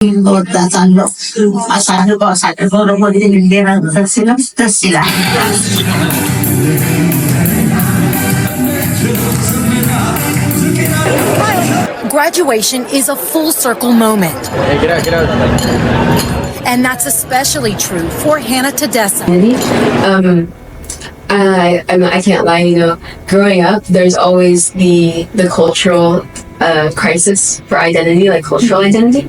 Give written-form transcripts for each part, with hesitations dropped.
እወዳታለሁ። አሳድገው ደግሞ ሌላ ሲለም ደስ ይላል። Graduation is a full circle moment. Hey, get out. And that's especially true for Hannah Tedessa. I can't lie, growing up, there's always the cultural crisis for identity, like cultural identity.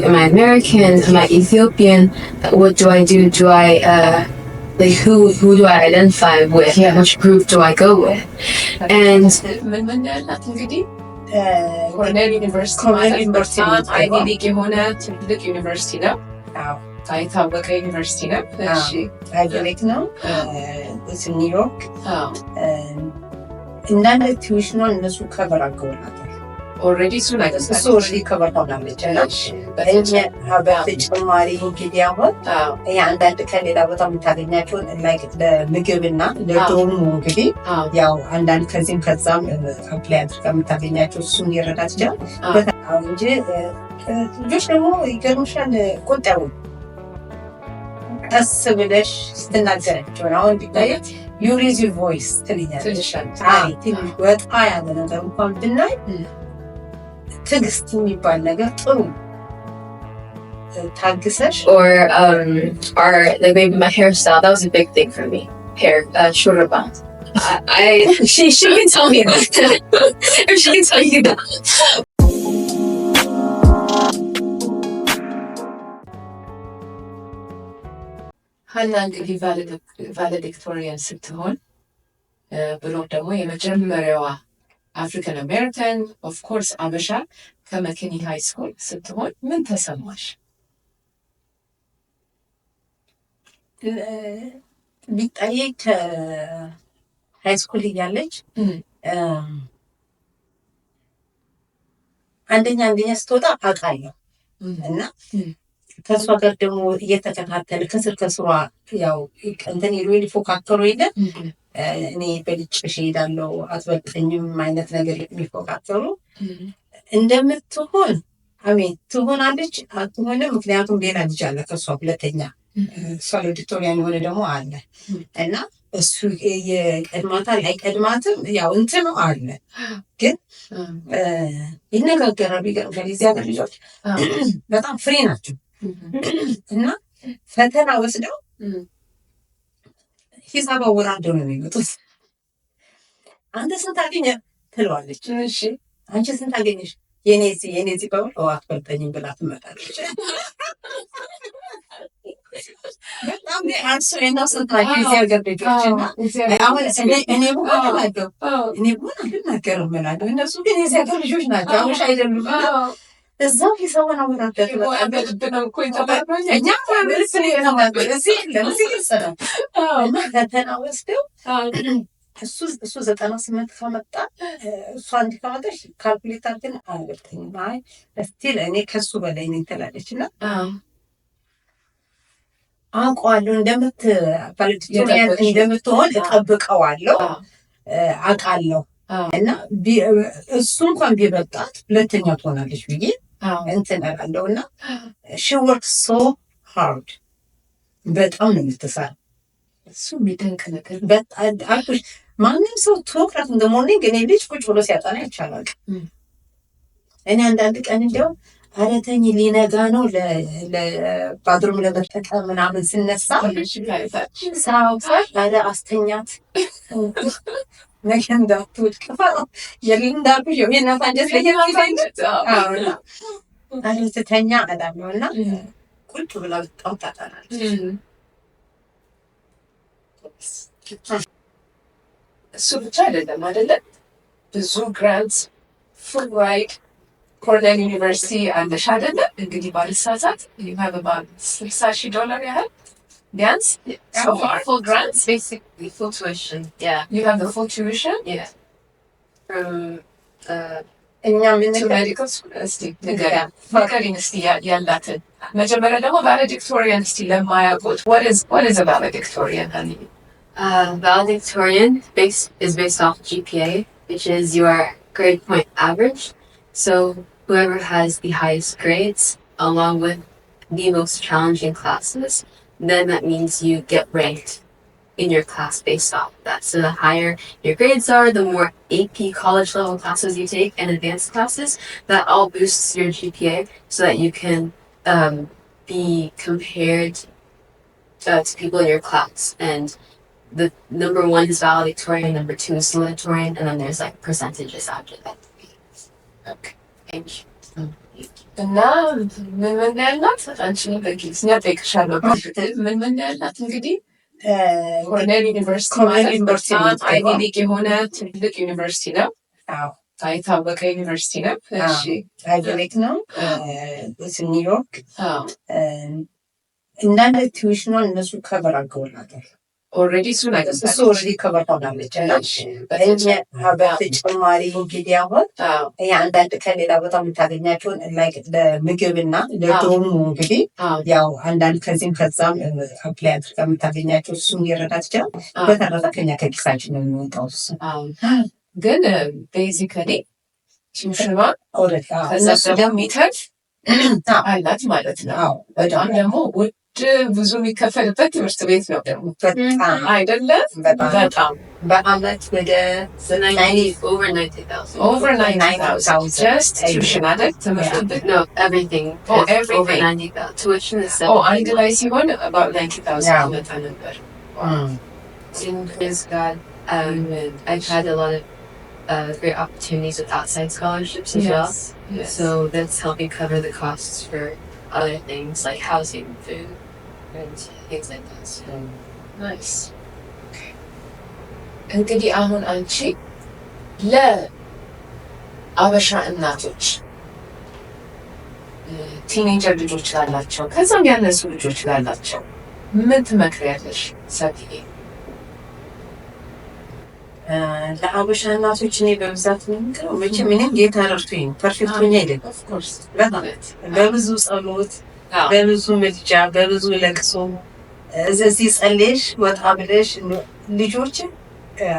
Am I American? Am I Ethiopian? What do I do? Do I, who do I identify with? Yeah. Which group do I go with? And ኮርኔል ዩኒቨርሲቲ ማለት አይቪ ሊግ የሆነ ትልቅ ዩኒቨርሲቲ ነው። የታወቀ ዩኒቨርሲቲ ነው። አይቪ ሊግ ነው። ኒውዮርክ እንዳለ ቲዩሽኗን እነሱ ከበር አድርገውላታል። ኦልሬዲ እሱ ከበር ሆናለች። በተጨማሪ እንግዲህ አሁን አንዳንድ ከሌላ ቦታ የምታገኛቸውን ለምግብና ለዶሙ እንግዲህ ያው አንዳንድ ከዚህም ከዛም አፕላይ አድርጋ የምታገኛቸው እሱም ሊረዳት ይችላል እንጂ ልጆች ደግሞ ይገርምሻል ቆጠቡ ቀስ ብለሽ ስትናገራቸው አሁን ቢታይ ዩሪዝ ቮይስ ትልኛለሽ። ትንሽ ወጣ ያለ ነገር እንኳን ብናይ ትዕግስት የሚባል ነገር ጥሩ ታግሰሽ or maybe my hairstyle, that was a big thing for me. Hair, shurba. She can tell me that. Or she can tell you that. ሀና እንግዲህ ቫሌዲክቶሪያን ስትሆን ብሎም ደግሞ የመጀመሪያዋ አፍሪካን አሜሪካን ኦፍ ኮርስ አበሻ ከመኪኒ ሃይ ስኩል ስትሆን ምን ተሰማሽ? ቢጣዬ ከሃይ ስኩል እያለች አንደኛ ስትወጣ አውቃለሁ እና ከእሷ ጋር ደግሞ እየተከታተለ ከስሯ ያው እንትን ሊፎካከሩ የለ እኔ በልጭሽ እሄዳለሁ አትበልጠኝም አይነት ነገር የሚፎካከሩ እንደምትሆን ትሆናለች አትሆንም። ምክንያቱም ሌላ ልጅ አለ ከእሷ ሁለተኛ እሷ ቪክቶሪያን የሆነ ደግሞ አለ እና እሱ የቀድማታል አይቀድማትም ያው እንትኑ አለ ግን ይነጋገራሉ። ይገርምሻል የዚህ ሀገር ልጆች በጣም ፍሬ ናቸው እና ፈተና ወስደው ሂሳብ አወራርደው ነው የሚመጡት። አንተ ስንት አገኘ ትለዋለች። እሺ አንቺ ስንት አገኘሽ? የኔ በውል አትበልጠኝም ብላ ትመጣለች። በጣም አንሱ የናስታቸው እዚህ ሀገር ልጆችና አሁን እኔ ብሆን አልናገርም እላለሁ። እነሱ ግን የዚህ ሀገር ልጆች ናቸው፣ አበሻ አይደሉም። እዛው ሂሳቡን አወራርደው ፈተና ወስደው እሱ 98 ከመጣ እሷ እንዲህ ከመጣች ካልኩሌተር ግን አልበልጠኝም። አይ እስቲል እኔ ከሱ በላይ ነኝ ትላለች እና አውቀዋለሁ እንደምትሆን እጠብቀዋለሁ አውቃለሁ እና እሱ እንኳን ቢበልጣት ሁለተኛ ትሆናለች ብዬ እንትን እላለሁ እና ሺ ወርክ ሶ ሃርድ በጣም ነው የምትሰራ። እሱ የሚደንቅ ነገር አልኩሽ። ማንም ሰው ቶክራት እንደ ሞርኒንግ እኔ ልጅ ቁጭ ብሎ ሲያጠና ይቻላል። እኔ አንዳንድ ቀን እንዲያው ኧረ ተኝ ሊነጋ ነው ለባድሩም ለመጠቀም ምናምን ስነሳ ኧረ አስተኛት ነገ እንዳትወድቅ እንዳልኩሽ የእናት አንጀት ስተኛ እላለሁ እና ቁጭ ብላ በጣም ታጠናለች። እሱ ብቻ አይደለም ብዙ ግራንት ፉል ራይድ ኮርኔል ዩኒቨርሲቲ አለሽ አይደለም? እንግዲህ ባልሳሳት $60,000 ያህል ቢያንስ full grants, basically full tuition. Yeah, you have the full tuition. Yeah, from እኛ to medical school. እስቲ ንገሪኝ እስቲ ያላትን መጀመሪያ ደግሞ valedictorian እስቲ ለማያውቁት what is a valedictorian? Valedictorian is based off GPA, which is your grade point average. So whoever has the highest grades along with the most challenging classes, then that means you get ranked in your class based off of that. So the higher your grades are, the more AP college level classes you take and advanced classes, that all boosts your GPA so that you can be compared to people in your class. And the number one is valedictorian, number two is salutatorian, and then there's like percentages after that. Okay. Thank you. እና ምን ያልናት አንቺን በእንግሊዝኛ ጠይቅሻለሁ። ምን ያልናት እንግዲህ ኮርኔል ዩኒቨርሲቲ ማለት በጣም አይቪ ሊግ የሆነ ትልቅ ዩኒቨርሲቲ ነው። የታወቀ ዩኒቨርሲቲ ነው። እሺ አይቪ ሊግ ነው። ኒውዮርክ እንዳለ ቲዩሽኗን እነሱ ከበር አድርገውላታል። ኦልሬዲ እሱ ኦልሬዲ ከበር ሆናለች። በተጨማሪ እንግዲህ አሁን አንዳንድ ከሌላ ቦታ የምታገኛቸውን ለምግብና ለዶሙ እንግዲህ ያው አንዳንድ ከዚህም ከዛም አፕላይ አድርጋ የምታገኛቸው እሱም ሊረዳት ይችላል። በተረፈ ከኛ ከኪሳችን ነው የሚወጣው። እሱ ግን ቤዚካሊ ቲዩሽኗ ከዛ ሚተርፍ አላት ማለት ነው። በጣም ደግሞ ብዙ የሚከፈልበት ትምህርት ቤት ነው ደግሞ አይደለም። በጣም በአመት ወደ over 90,000. over 90,000 just tuition አይደል? ትምህርት ቤት No, everything. Everything. Over 90,000. Tuition is 7. አንድ ላይ ሲሆን about 90,000 ይመጣ ነበር። And praise God, I've had a lot of great opportunities with outside scholarships as well. Yes. So that's helping cover the costs for other things like housing, food, and things like that. So nice. እንግዲህ አሁን አንቺ ለአበሻ እናቶች ቲኔጀር ልጆች ላላቸው ከዛም ያነሱ ልጆች ላላቸው ምን ትመክሪያለሽ ሰብዬ? ለአበሻ እናቶች እኔ በብዛት የምንገረው መቼም እኔም ጌታ ረድቶኝ ፐርፌክት ሆኜ አይደለም። በብዙ ጸሎት፣ በብዙ ምልጃ፣ በብዙ ለቅሶ እዚህ ጸልየሽ ወጣ ብለሽ ልጆችን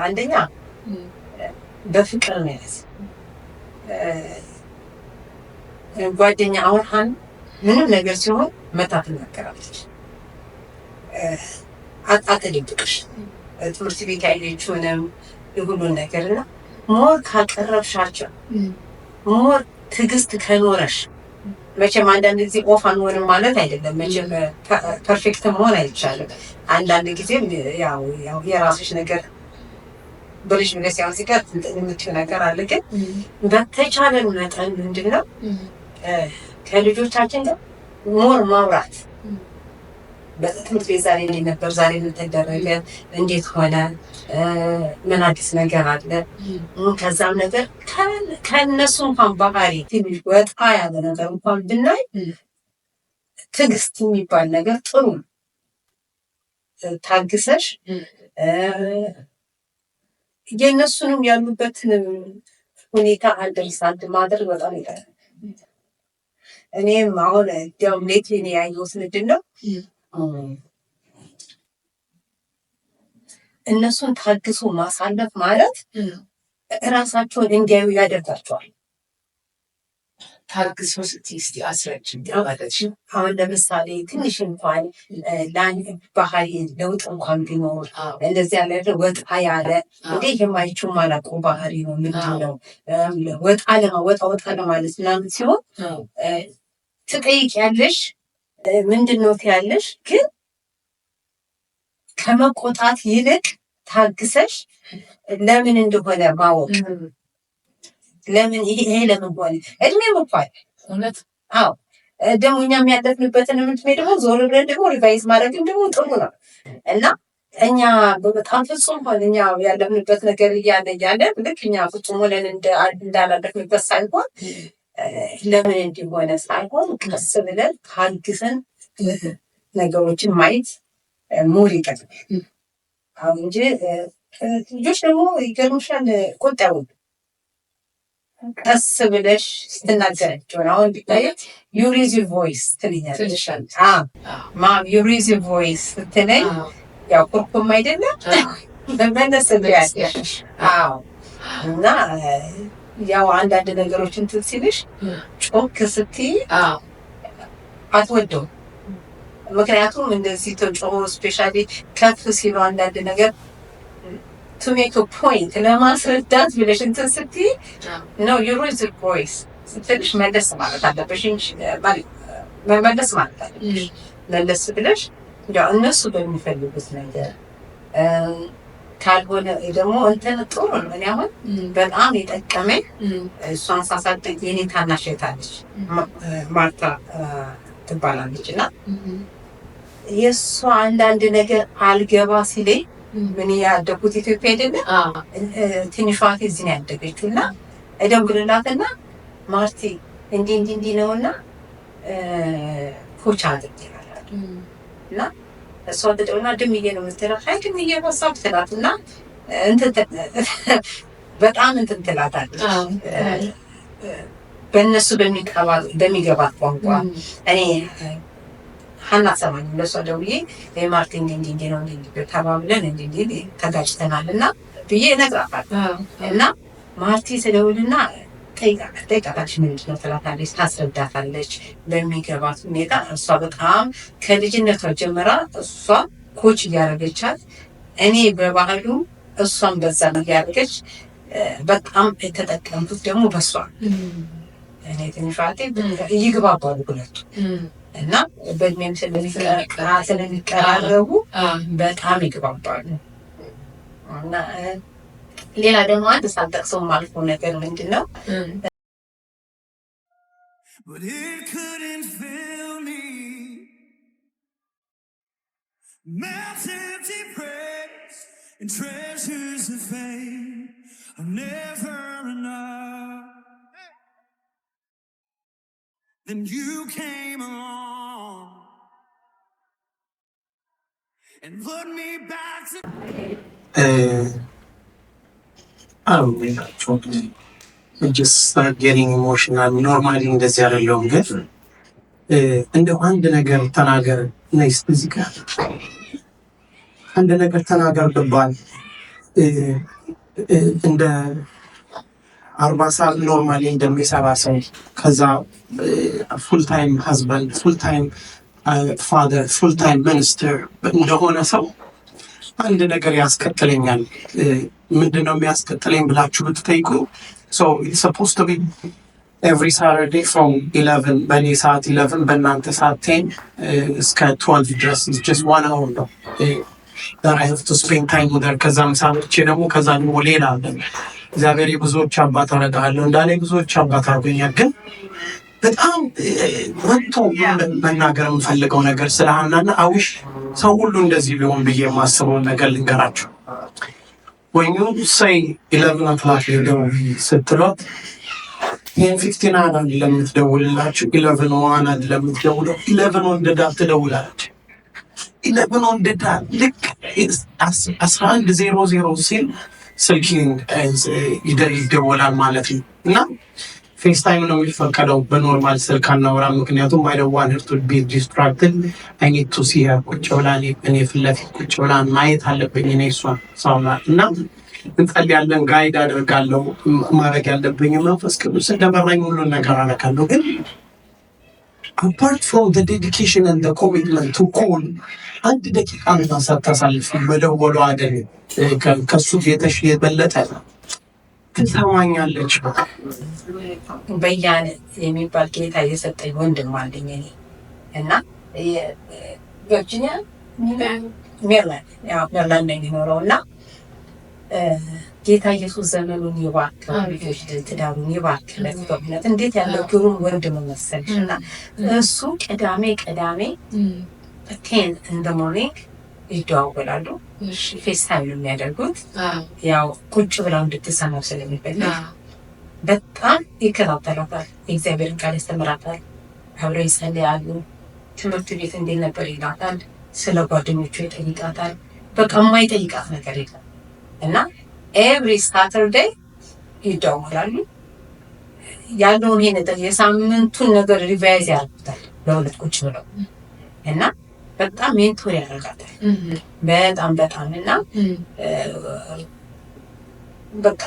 አንደኛ በፍቅር ነው ያዝ። ጓደኛ አሁን ምንም ነገር ሲሆን መታ ትናገራለች። አትደብቅሽ። ትምህርት ቤት ያለችውንም የሁሉን ነገርና ሞር ካቀረብሻቸው ሞር ትዕግስት ከኖረሽ መቼም አንዳንድ ጊዜ ኦፍ አንሆንም ማለት አይደለም። መቼም ፐርፌክት መሆን አይቻልም። አንዳንድ ጊዜም ያው የራስሽ ነገር በልጅ ብለሽ ያው ሲቀር የምትይው ነገር አለ። ግን በተቻለን መጠን ምንድነው ከልጆቻችን ጋር ሞር ማውራት በትምህርት ቤት ዛሬ እንዴት ነበር፣ ዛሬ ምን ተደረገ፣ እንዴት ሆነ፣ ምን አዲስ ነገር አለ። ከዛም ነገር ከእነሱ እንኳን ባህሪ ትንሽ ወጣ ያለ ነገር እንኳን ብናይ ትዕግስት የሚባል ነገር ጥሩ ነው። ታግሰሽ የእነሱንም ያሉበትን ሁኔታ አንደርስታንድ ማድረግ በጣም ይላል። እኔም አሁን ያው ሌት እኔ ያየሁት ምንድን ነው እነሱን ታግሶ ማሳለፍ ማለት እራሳቸውን እንዲያዩ ያደርጋቸዋል። ታግሶ ስትይ እስኪ አስረጅ ማለት ነው። አሁን ለምሳሌ ትንሽ እንኳን ባህሪ ለውጥ እንኳን ቢኖር እንደዚህ ያለ ወጣ ያለ እንዴ የማይችው ማላውቀው ባህሪ ነው ምንድን ነው ወጣ ለማለት ምናምን ሲሆን ትጠይቂያለሽ፣ ምንድን ነው ትያለሽ። ግን ከመቆጣት ይልቅ ታግሰሽ ለምን እንደሆነ ማወቅ፣ ለምን ይሄ ለምን ሆነ እድሜም እንኳን እውነት ደግሞ እኛም ያለፍንበትን ምንድን ደግሞ ዞር ብለን ደግሞ ሪቫይዝ ማድረግም ደግሞ ጥሩ ነው እና እኛ በጣም ፍጹም ሆነ እኛ ያለፍንበት ነገር እያለ ልክ እኛ ፍጹም ሆነን እንዳላለፍንበት ሳይሆን ለምን እንዲሆነ ሳይሆን ቀስ ብለን ታግሰን ነገሮችን ማየት ሞር ይጠቅማል። አሁን እንጂ ልጆች ደግሞ ይገርምሻል ቆጣዩ ቀስ ብለሽ ስትናገራቸው አሁን ቢታይ ዩ ሬዝ ዩር ቮይስ ትልኛለሽ። ማም ዩ ሬዝ ዩር ቮይስ ስትለኝ ያው ኩርኩም አይደለም በመለስ ያለሽ እና ያው አንዳንድ ነገሮችን እንትን ሲልሽ ጮክ ስትይ አትወደውም። ምክንያቱም እንደዚህ ተጮሆ ስፔሻሊ ከፍ ሲሉ አንዳንድ ነገር to make a point ለማስረዳት ብለሽ እንትን ስትይ ነው you raise your voice ስትልሽ መለስ ማለት አለብሽ መለስ ማለት አለብሽ። መለስ ብለሽ ያው እነሱ በሚፈልጉት ነገር ካልሆነ ደግሞ እንትን ጥሩ ነው። እኔ አሁን በጣም የጠቀመኝ እሷን ሳሳደግ የኔ ታናሽ እህት አለች ማርታ ትባላለች እና የእሷ አንዳንድ ነገር አልገባ ሲለኝ ምን ያደጉት ኢትዮጵያ አይደለ ትንሿ እዚህ ነው ያደገችው እና እደውልላትና ማርቲ እንዲህ ነውና ኮች አድርጌላታለሁ እና እሷ ተደውልና ድምዬ ነው የምትለው አይ ድምዬ ወሳብ ትላትና በጣም እንትን ትላታለች በእነሱ በሚገባት ቋንቋ እኔ ሀና ሰማኝ ለሷ ደውዬ ማርቲን እንዲህ ነው እንዲህ ተባብለን እንዲህ ተጋጭተናል እና ብዬ እነግራታለሁ እና ማርቲ ትደውልና ጠይቃታለች ምንድን ነው ትላታለች፣ ታስረዳታለች በሚገባት ሁኔታ። እሷ በጣም ከልጅነቷ ጀምራ እሷ ኮች እያደረገቻት እኔ በባህሉ እሷን በዛ እያደረገች በጣም የተጠቀምኩት ደግሞ በሷ እኔ ትንሿ ይግባባሉ ሁለቱ እና በእድሜም ስለሚቀራረቡ በጣም ይግባባሉ። እና ሌላ ደግሞ አንድ ሳልጠቅሰው ማልፎ ነገር ምንድን ነው But it couldn't fill me. Mountains of praise and treasures of fame are never enough. Then you came along and put me back to just start getting emotional. ኖርማሊ እንደዚህ አይደለሁም፣ ግን እንደው አንድ ነገር ተናገር ነይስ እዚህ ጋር አንድ ነገር ተናገር ብባል እንደ 40 ሰዓት ኖርማሊ እንደሚሰራ ሰው ከዛ ፉል ታይም ሃዝባንድ ፉል ታይም ፋዘር ፉል ታይም ሚኒስተር እንደሆነ ሰው አንድ ነገር ያስከትለኛል። ምንድነው የሚያስከትለኝ ብላችሁ ብትጠይቁ so it's supposed to be every Saturday from 11 በእኔ ሰዓት 11 በእናንተ ሰዓት 10 እስከ 12 ድረስ is just 1 hour ነው that I have to spend time with her። ከዛም ሳምርቼ ደግሞ ከዛ ደግሞ ሌላ አለ እግዚአብሔር የብዙዎች አባት አደርግሃለሁ እንዳለ ብዙዎች አባት አድርጎኛል። ግን በጣም ወጥቶ መናገር የምፈልገው ነገር ስለ ሀናና አውሽ ሰው ሁሉ እንደዚህ ቢሆን ብዬ የማስበውን ነገር ልንገራችሁ። when you say 11 o'clock ስትሏት 10:59 አይደለም የምትደውልላችሁ 11:01 አይደለም የምትደውለው 11 on the dot ትደውላለች። 11 on the dot ልክ 11:00 ሲል ስልክ ይደወላል ማለት ነው። እና ፌስ ታይም ነው የሚፈቀደው፣ በኖርማል ስልክ አናወራ። ምክንያቱም I don't want her to be distracted. I need to see her ቁጭ ብላ እኔ ፊት ለፊት ቁጭ ብላ ማየት አለብኝ። እኔ እሷን ሳውና እና እንጸልያለን፣ ጋይድ አደርጋለሁ። ማድረግ ያለብኝ መንፈስ ቅዱስ እንደመራኝ ሁሉን ነገር አደርጋለሁ። ግን apart from the dedication and the commitment to call አንድ ደቂቃ እንኳን ሳታሳልፍ መደወሉ አይደለም ከሱ የበለጠ ትሰማኛለች። በያን የሚባል ጌታ የሰጠኝ ወንድም አለኝ እኔ እና ቨርጂኒያ ሜሪላንድ ነው የሚኖረው እና ጌታ ኢየሱስ ዘመኑን ይባርክ፣ ልጆች ትዳሩን ይባርክ። ለእውነት እንዴት ያለው ግሩም ወንድም መሰለሽ። እና እሱ ቅዳሜ 10 in the morning ይደዋወላሉ። ፌስ ታይም ነው የሚያደርጉት። ያው ቁጭ ብለው እንድትሰማው ስለሚፈልግ በጣም ይከታተላታል። የእግዚአብሔርን ቃል ያስተምራታል። አብረው ይጸልያሉ። ትምህርት ቤት እንዴት ነበር ይላታል። ስለ ጓደኞቹ ይጠይቃታል። በቃ የማይጠይቃት ነገር የለም። እና ኤቭሪ ሳተርዴይ ይደዋወላሉ። ያለውን የሳምንቱን ነገር ሪቫይዝ ያደርጉታል ለሁለት ቁጭ ብለው እና በጣም ሜንቶር ያደርጋታል። በጣም እና በቃ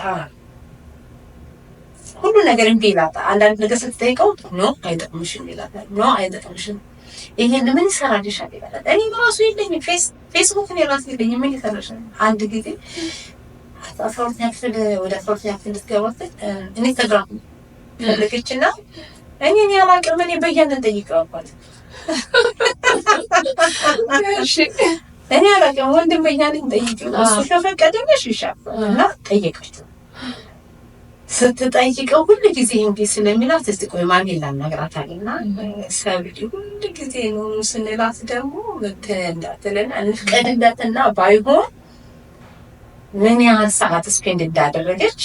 ሁሉ ነገር እምቢ ይላታል። አንዳንድ ነገር ስትጠይቀው ኖ አይጠቅምሽም ይላታል። ኖ አይጠቅምሽም፣ ይሄን ምን ይሰራልሻል ይላታል። እኔ ራሱ የለኝም ፌስቡክ እኔ ራሱ የለኝም፣ ምን ይሰራልሻል? አንድ ጊዜ 12ኛ ክፍል ወደ 12ኛ ክፍል ልትገባ ስትል ኢንስታግራም ፈለገችና እኔ አላውቅም፣ እኔ በያንን ጠይቀው አልኳት። እኔ አላውቅም፣ ወንድም በያንን ጠይቀው እሱ ከፈቀደልሽ ይሻላል እና ጠየቀችው። ስትጠይቀው ሁሉ ጊዜ እንዴ ስለሚላት እስቲ ቆይ ማሚ ላናግራት አለና ሰብሊ ሁሉ ጊዜ ነው ስንላት ደግሞ እንዳትልና እንፍቀድላትና ባይሆን ምን ያህል ሰዓት ስፔንድ እንዳደረገች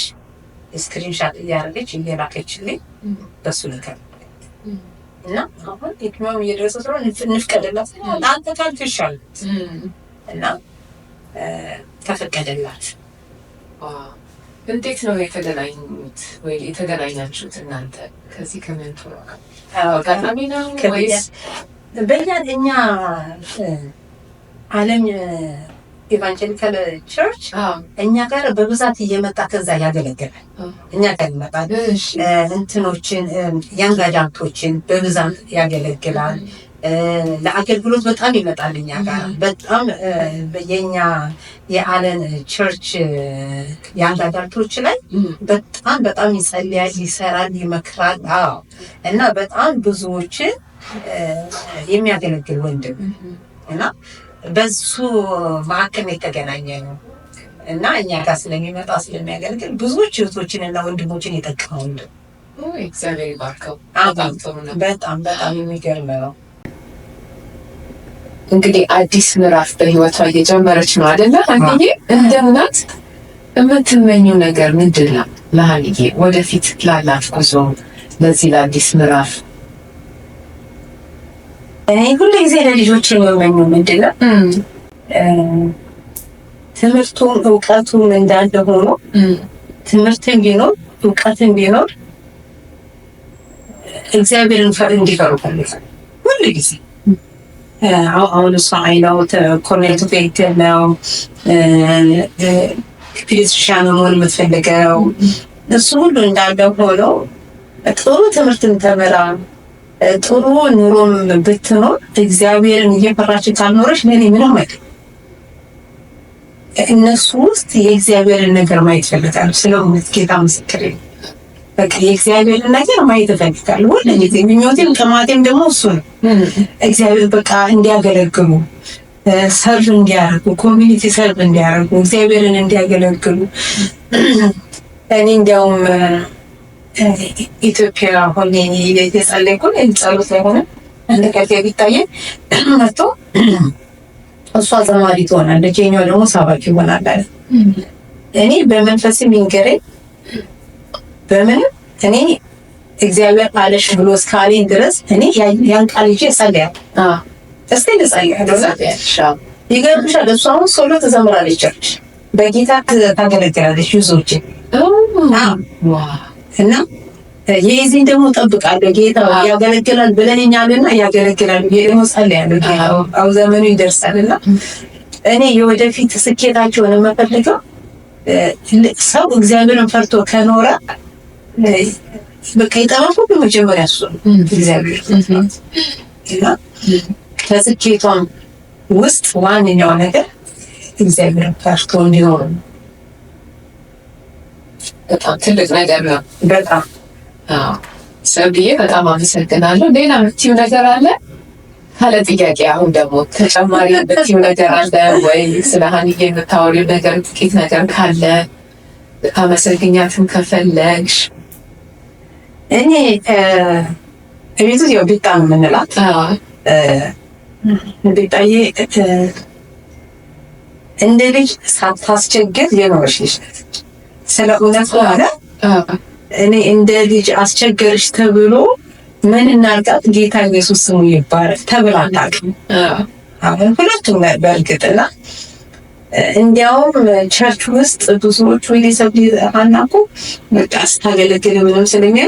ስክሪንሻት እያደረገች እየላከችልኝ በሱ ነገር እና አሁን የትኛውም እየደረሰ ስለሆነ እንፍቀድላት አንተ ካልክሻል እና ተፈቀደላት። እንዴት ነው የተገናኙት ወይ የተገናኛችሁት እናንተ ከዚህ ከሜንቶር ጋር? አጋጣሚ ነው ወይስ በእኛ ዓለም ኢቫንጀሊካል ቸርች እኛ ጋር በብዛት እየመጣ ከዛ ያገለግላል። እኛ ጋር ይመጣል እንትኖችን ያንጋዳቶችን በብዛት ያገለግላል። ለአገልግሎት በጣም ይመጣል እኛ ጋር በጣም የኛ የአለን ቸርች ያንጋዳቶች ላይ በጣም ይጸልያል፣ ይሰራል፣ ይመክራል። እና በጣም ብዙዎችን የሚያገለግል ወንድም እና በሱ መካከል የተገናኘ ነው እና እኛ ጋር ስለሚመጣ ስለሚያገለግል ብዙዎች እህቶችን እና ወንድሞችን የጠቀመ ወንድም። እግዚአብሔር ይባርከው። በጣም የሚገርም ነው። እንግዲህ አዲስ ምዕራፍ በህይወቷ እየጀመረች ነው አይደለ? አንዬ እንደ እናት የምትመኘው ነገር ምንድን ነው ለሀንዬ ወደፊት ላላት ጉዞ ለዚህ ለአዲስ ምዕራፍ? እኔ ሁሉ ጊዜ ለልጆች የምመኘው ምንድን ነው ትምህርቱም እውቀቱም እንዳለ ሆኖ ትምህርትን ቢኖር እውቀትን ቢኖር እግዚአብሔርን እንዲፈሩ ፈልጋለሁ ሁሉ ጊዜ። አሁን እሷ አይነው ኮርኔል ቤት ነው ፊዚሻን መሆን የምትፈልገው እሱ ሁሉ እንዳለ ሆኖ ጥሩ ትምህርትን ተምራ ጥሩ ኑሮም ብትኖር እግዚአብሔርን እየፈራች ካልኖረች ለኔ ምንም አይደለም። እነሱ ውስጥ የእግዚአብሔርን ነገር ማየት ፈልጋለሁ። ስለሆነ ጌታ ምስክሬ በቃ የእግዚአብሔርን ነገር ማየት ፈልጋለሁ። ሁሉ ጊዜ ምኞቴም ጥማቴም ደግሞ እሱ ነው። እግዚአብሔር በቃ እንዲያገለግሉ ሰርቭ እንዲያደርጉ ኮሚኒቲ ሰርቭ እንዲያደርጉ እግዚአብሔርን እንዲያገለግሉ እኔ እንዲያውም ኢትዮጵያ ሆኜ የጸለይኩ ጸሎት ላይ ሆነ አንድ ቀን ቢታየኝ መጥቶ እሷ ዘማሪ ትሆናለች የኛው ደግሞ ሰባኪ ይሆናል አለ። እኔ በመንፈስም ይንገረኝ በምንም እኔ እግዚአብሔር አለሽ ብሎ እስካለኝ ድረስ እኔ ያን ቃል ይዤ እጸልያለሁ። እስቲ ልጸልያለሁ። ይገርምሻል እሷ አሁን ሶሎ ትዘምራለች፣ ቸርች በጌታ ታገለግላለች ብዙዎች እና የዚህን ደግሞ ጠብቃለሁ። ጌታ ያገለግላል ብለኛልና ያገለግላል ደግሞ ጸልያለሁ። ጌታው ዘመኑ ይደርሳልና እኔ የወደፊት ስኬታቸውን የምፈልገው ሰው እግዚአብሔርን ፈርቶ ከኖረ በቃ የጠራው ሁሉ መጀመሪያ እሱ ነው እግዚአብሔር እና ከስኬቷም ውስጥ ዋነኛው ነገር እግዚአብሔርን ፈርቶ እንዲኖር ነው። በጣም ትልቅ ነገር ነው። በጣም ሰብዬ በጣም አመሰግናለሁ። ሌላ የምትይው ነገር አለ? ካለ ጥያቄ አሁን ደግሞ ተጨማሪ የምትይው ነገር አለ ወይ? ስለ ሀንዬ የምታወሪው ነገር ጥቂት ነገር ካለ አመሰግኛትም ከፈለግሽ። እኔ እቤቱ ያው ቤታ ነው የምንላት። ቤታዬ እንደ ልጅ ሳታስቸግር የኖረች ልጅ ናት። ስለ እውነት ሆነ እኔ እንደ ልጅ አስቸገርሽ ተብሎ ምን እናርጋት ጌታ ኢየሱስ ስሙ ይባረክ ተብላ አታውቅም። አሁን ሁለቱም በእርግጥና እንዲያውም ቸርች ውስጥ ብዙዎቹ ሊሰብ አናቁ በቃ ስታገለግል ምንም ስለሚያ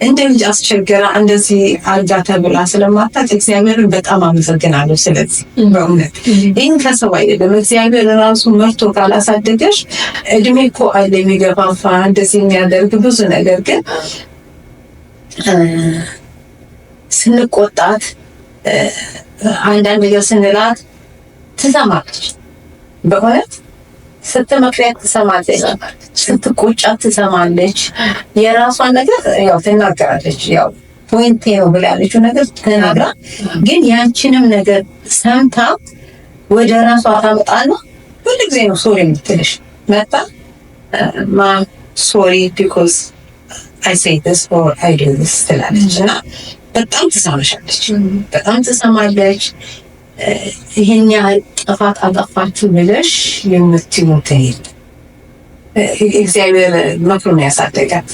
እንደ ልጅ አስቸገራ እንደዚህ አልጋ ተብላ ስለማታውቅ እግዚአብሔርን በጣም አመሰግናለሁ። ስለዚህ በእውነት ይህን ከሰው አይደለም እግዚአብሔር ራሱ መርቶ ካላሳደገሽ እድሜ እኮ አለ የሚገፋፋ እንደዚህ የሚያደርግ ብዙ ነገር ግን ስንቆጣት አንዳንድ ነገር ስንላት ትሰማለች። በእውነት ስትመክሪያት ትሰማለች፣ ስትቆጫት ትሰማለች። የራሷን ነገር ያው ትናገራለች። ያው ፖይንቴ ነው ብላ ያለችው ነገር ተናግራ ግን ያንቺንም ነገር ሰምታ ወደ ራሷ ታመጣና ሁሉ ጊዜ ነው ሶሪ የምትልሽ። መጣ ማም ሶሪ ቢኮዝ አይ ሴይ ዲስ ኦር አይ ዱ ዲስ ትላለች እና በጣም ትሰማሻለች፣ በጣም ትሰማለች። ይሄን ያህል ጥፋት አጠፋችሁ ብለሽ የምትሞተኝ እግዚአብሔር መክሮ ነው ያሳደጋት።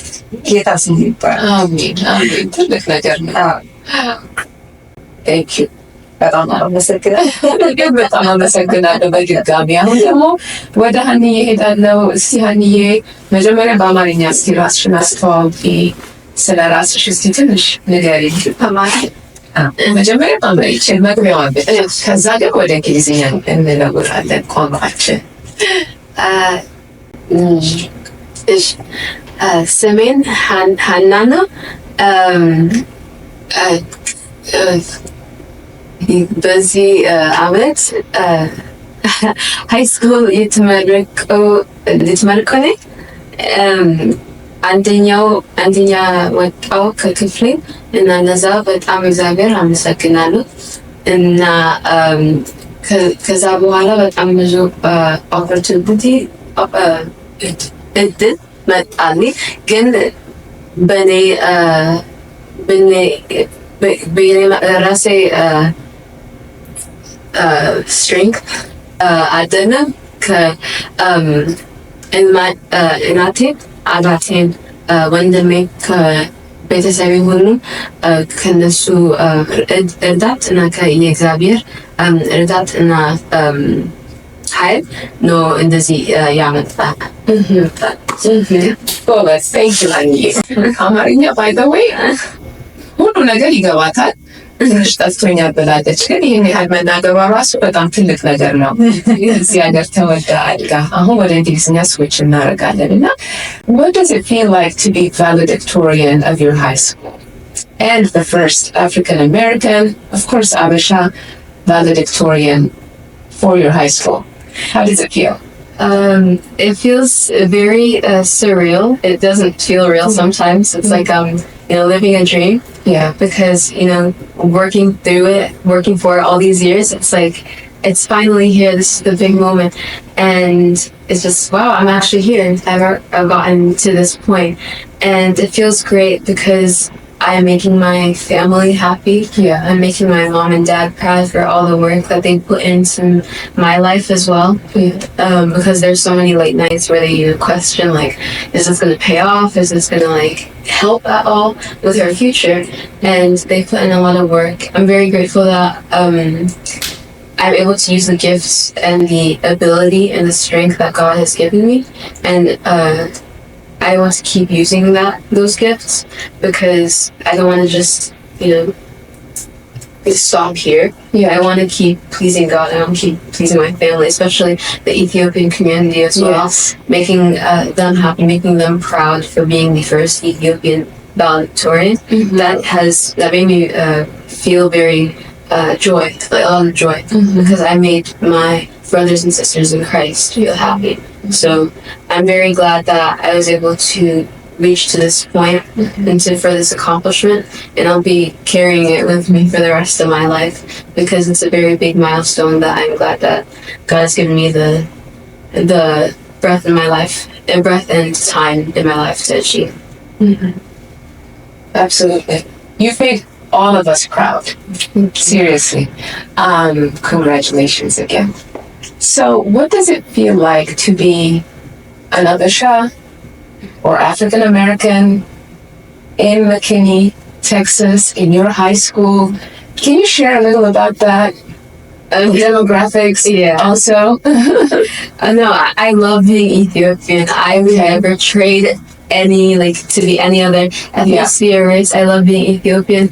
ጌታ ስም ይባላል። አሜን አሜን። ትልቅ ነገር ነው። ቴንክ ዩ በጣም አመሰግናለሁ። በጣም አመሰግናለሁ በድጋሚ። አሁን ደግሞ ወደ ሀኒዬ እሄዳለሁ። እስቲ ሀኒዬ መጀመሪያ በአማርኛ እስቲ ራስሽን አስተዋውቂ፣ ስለ ራስሽ እስቲ ትንሽ ንገሪኝ። መጀመሪያ በአማርኛ መግቢያዋን ከዛ ግን ወደ እንግሊዝኛ እንለውጣለን ቋንቋችን። ስሜን ሀና ነው። በዚህ አመት ሃይ ስኩል ልትመርቅ ነኝ። አንደኛ ወጣው ከክፍሌ እና እነዛ በጣም እግዚአብሔር አመሰግናለሁ። እና ከዛ በኋላ በጣም ብዙ ኦፖርቹኒቲ እድል መጣልኝ። ግን በኔ ራሴ ስትሬንግት አይደለም። እናቴን አባቴን ወንድሜ ከቤተሰቤ ሁሉ ከነሱ እርዳት እና የእግዚአብሔር እርዳት እና ኃይል ነው እንደዚህ ያመጣል። አማርኛ ባይ ዘ ዌይ ሁሉ ነገር ይገባታል። ትንሽ ጠፍቶኛል ብላለች፣ ግን ይህን ያህል መናገሯ ራሱ በጣም ትልቅ ነገር ነው። እዚህ ሀገር ተወልዳ አድጋ አሁን ወደ እንግሊዝኛ ስዊች እናደርጋለን እና what does it feel like to be valedictorian of your high school and the first African American, of course Abisha, valedictorian for your high school? How does it feel? It feels very surreal. It doesn't feel real sometimes. It's like living a dream. Yeah. Because working through it, working for it all these years, it's like it's finally here. This is the big moment, and it's just wow. I'm actually here. I've gotten to this point, and it feels great because I'm making my family happy. Yeah. I'm making my mom and dad proud for all the work that they put into my life as well. Yeah. Because there's so many late nights where they question like, is this going to pay off? Is this going to like help at all with our future? And they put in a lot of work. I'm very grateful that I'm able to use the gifts and the ability and the strength that God has given me. And I want to keep using those gifts because I don't want to just, stop here. Yeah. I want to keep pleasing God. I want to keep pleasing my family, especially the Ethiopian community as well. Yes. Making them happy, making them proud for being the first Ethiopian valedictorian. Mm-hmm. That made me feel very joy, like a lot of joy, because I made my brothers and sisters in Christ feel happy. So I'm very glad that I was able to reach to this point and for this accomplishment, and I'll be carrying it with me for the rest of my life because it's a very big milestone that I'm glad that God has given me the breath in my life and breath and time in my life to achieve. Mm-hmm. Absolutely. You've made all of us proud. Seriously. Congratulations again. So what does it feel like to be an Abisha or African American in McKinney, Texas, in your high school? Can you share a little about that? Demographics Yeah. Also? No, I love being Ethiopian. I would never trade any, like, to be any other ethnicity or race. I love being Ethiopian.